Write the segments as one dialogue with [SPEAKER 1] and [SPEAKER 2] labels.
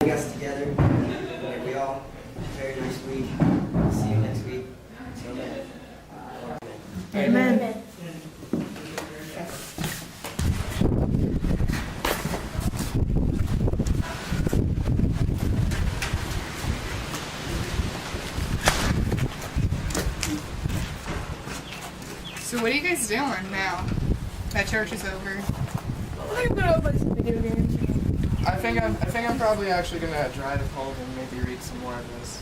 [SPEAKER 1] us together. May we all very nice week. See you next week. Until then.
[SPEAKER 2] Amen. Amen.
[SPEAKER 3] So what are you guys doing now? That church is over.
[SPEAKER 2] I'm gonna play some video games.
[SPEAKER 4] I think I'm probably actually gonna drive home and maybe read some more of this.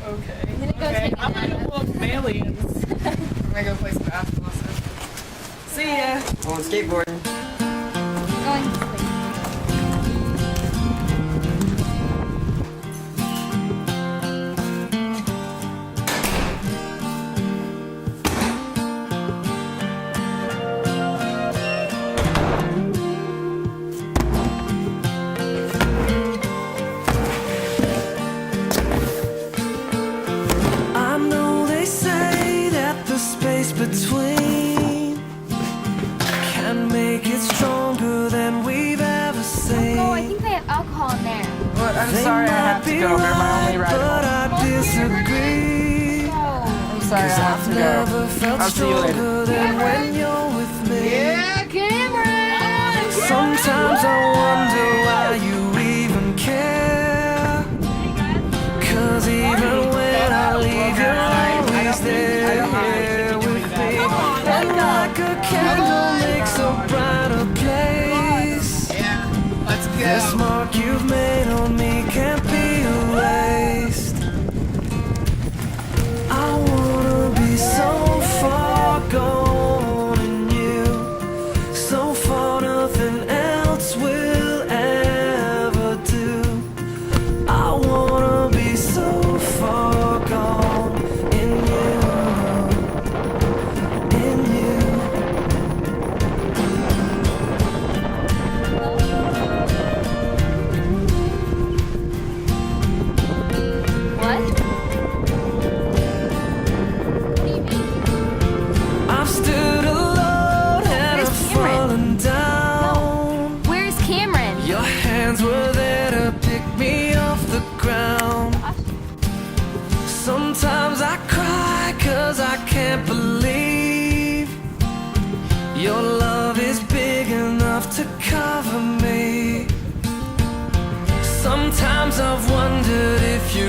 [SPEAKER 2] Okay.
[SPEAKER 5] Okay.
[SPEAKER 2] I'm gonna go look aliens.
[SPEAKER 3] I'm gonna go play some basketball. So.
[SPEAKER 2] See ya.
[SPEAKER 1] On skateboarding.
[SPEAKER 5] Going to sleep.
[SPEAKER 6] Between can make it stronger than we've ever seen.
[SPEAKER 5] Oh, I think they have alcohol in there.
[SPEAKER 4] But I'm sorry I have to go. They're my only ride
[SPEAKER 6] but
[SPEAKER 4] home.
[SPEAKER 6] I disagree.
[SPEAKER 4] I'm sorry I have to go. I'll see you later.
[SPEAKER 6] Than when you're with me.
[SPEAKER 3] Yeah, Cameron!
[SPEAKER 6] Sometimes I wonder why you even care. 'Cause even when I leave, you're always there. Like a candle makes a brighter place.
[SPEAKER 3] Yeah, let's go.
[SPEAKER 6] This mark you've made on me can't be erased. I wanna be so far gone in you, so far nothing else will ever do. I wanna be so far gone in you. Sometimes I cry 'cause I can't believe your love is big enough to cover me. Sometimes I've wondered if you